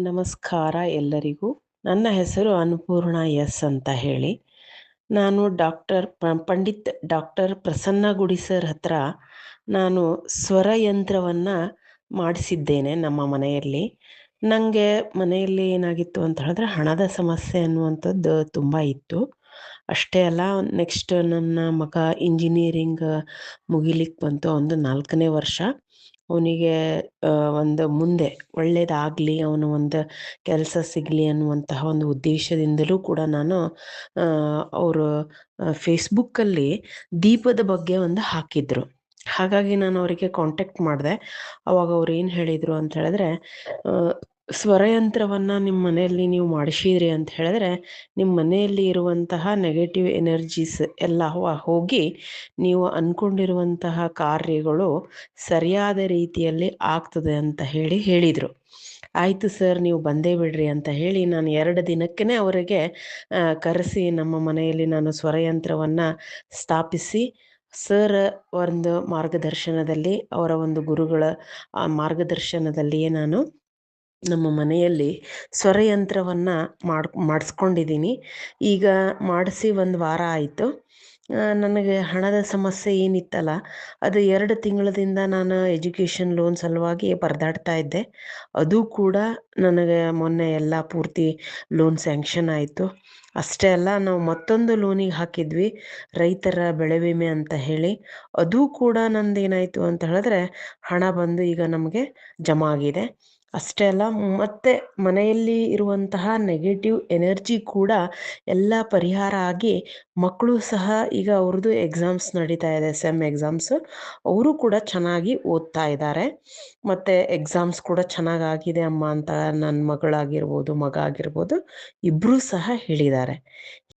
ನಮಸ್ಕಾರ ಎಲ್ಲರಿಗೂ. ನನ್ನ ಹೆಸರು ಅನ್ನಪೂರ್ಣ ಎಸ್ ಅಂತ ಹೇಳಿ. ನಾನು ಪಂಡಿತ್ ಡಾಕ್ಟರ್ ಪ್ರಸನ್ನ ಗುಡಿ ಸರ್ ಹತ್ರ ನಾನು ಸ್ವರಯಂತ್ರವನ್ನು ಮಾಡಿಸಿದ್ದೇನೆ ನಮ್ಮ ಮನೆಯಲ್ಲಿ. ನನಗೆ ಮನೆಯಲ್ಲಿ ಏನಾಗಿತ್ತು ಅಂತ ಹೇಳಿದ್ರೆ ಹಣದ ಸಮಸ್ಯೆ ಅನ್ನುವಂಥದ್ದು ತುಂಬ ಇತ್ತು. ಅಷ್ಟೇ ಅಲ್ಲ, ನೆಕ್ಸ್ಟ್ ನನ್ನ ಮಗ ಇಂಜಿನಿಯರಿಂಗ್ ಮುಗಿಲಿಕ್ಕೆ ಬಂತು. ಅವನದು 4ನೇ ವರ್ಷ. ಅವನಿಗೆ ಒಂದು ಮುಂದೆ ಒಳ್ಳೆಯದಾಗಲಿ, ಅವನು ಒಂದು ಕೆಲಸ ಸಿಗಲಿ ಅನ್ನುವಂತಹ ಒಂದು ಉದ್ದೇಶದಿಂದಲೂ ಕೂಡ ನಾನು ಅವರು ಫೇಸ್ಬುಕ್ಕಲ್ಲಿ ದೀಪದ ಬಗ್ಗೆ ಒಂದು ಹಾಕಿದ್ರು. ಹಾಗಾಗಿ ನಾನು ಅವರಿಗೆ ಕಾಂಟ್ಯಾಕ್ಟ್ ಮಾಡಿದೆ. ಅವಾಗ ಅವ್ರು ಏನು ಹೇಳಿದರು ಅಂತ ಹೇಳಿದ್ರೆ, ಸ್ವರಯಂತ್ರವನ್ನು ನಿಮ್ಮ ಮನೆಯಲ್ಲಿ ನೀವು ಮಾಡಿಸಿದ್ರಿ ಅಂತ ಹೇಳಿದ್ರೆ ನಿಮ್ಮ ಮನೆಯಲ್ಲಿ ಇರುವಂತಹ ನೆಗೆಟಿವ್ ಎನರ್ಜೀಸ್ ಎಲ್ಲ ಹೋಗಿ ನೀವು ಅಂದ್ಕೊಂಡಿರುವಂತಹ ಕಾರ್ಯಗಳು ಸರಿಯಾದ ರೀತಿಯಲ್ಲಿ ಆಗ್ತದೆ ಅಂತ ಹೇಳಿದರು. ಆಯಿತು ಸರ್, ನೀವು ಬಂದೇ ಬಿಡ್ರಿ ಅಂತ ಹೇಳಿ ನಾನು 2 ದಿನಕ್ಕೇ ಅವರಿಗೆ ಕರೆಸಿ ನಮ್ಮ ಮನೆಯಲ್ಲಿ ನಾನು ಸ್ವರಯಂತ್ರವನ್ನು ಸ್ಥಾಪಿಸಿ ಸರ್ ಒಂದು ಮಾರ್ಗದರ್ಶನದಲ್ಲಿ, ಅವರ ಒಂದು ಗುರುಗಳ ಮಾರ್ಗದರ್ಶನದಲ್ಲಿಯೇ ನಾನು ನಮ್ಮ ಮನೆಯಲ್ಲಿ ಸ್ವರಯಂತ್ರವನ್ನು ಮಾಡಿಸ್ಕೊಂಡಿದ್ದೀನಿ. ಈಗ ಮಾಡಿಸಿ 1 ವಾರ ಆಯಿತು. ನನಗೆ ಹಣದ ಸಮಸ್ಯೆ ಏನಿತ್ತಲ್ಲ, ಅದು 2 ತಿಂಗಳಿಂದ ನಾನು ಎಜುಕೇಷನ್ ಲೋನ್ ಸಲುವಾಗಿ ಪರದಾಡ್ತಾ ಇದ್ದೆ. ಅದು ಕೂಡ ನನಗೆ ಮೊನ್ನೆ ಎಲ್ಲ ಪೂರ್ತಿ ಲೋನ್ ಸ್ಯಾಂಕ್ಷನ್ ಆಯಿತು. ಅಷ್ಟೇ ಅಲ್ಲ, ನಾವು ಮತ್ತೊಂದು ಲೋನಿಗೆ ಹಾಕಿದ್ವಿ, ರೈತರ ಬೆಳೆ ವಿಮೆ ಅಂತ ಹೇಳಿ. ಅದು ಕೂಡ ನಂದೇನಾಯಿತು ಅಂತ ಹೇಳಿದ್ರೆ ಹಣ ಬಂದು ಈಗ ನಮಗೆ ಜಮಾ ಆಗಿದೆ. ಅಷ್ಟೇ ಅಲ್ಲ, ಮತ್ತು ಮನೆಯಲ್ಲಿ ಇರುವಂತಹ ನೆಗೆಟಿವ್ ಎನರ್ಜಿ ಕೂಡ ಎಲ್ಲ ಪರಿಹಾರ ಆಗಿ ಮಕ್ಕಳು ಸಹ ಈಗ ಅವ್ರದ್ದು ಎಕ್ಸಾಮ್ಸ್ ನಡೀತಾ ಇದೆ, ಸೆಮ್ ಎಕ್ಸಾಮ್ಸು. ಅವರು ಕೂಡ ಚೆನ್ನಾಗಿ ಓದ್ತಾ ಇದ್ದಾರೆ. ಮತ್ತು ಎಕ್ಸಾಮ್ಸ್ ಕೂಡ ಚೆನ್ನಾಗಾಗಿದೆ ಅಮ್ಮ ಅಂತ ನನ್ನ ಮಗಳಾಗಿರ್ಬೋದು, ಮಗ ಆಗಿರ್ಬೋದು, ಇಬ್ಬರೂ ಸಹ ಹೇಳಿದ್ದಾರೆ.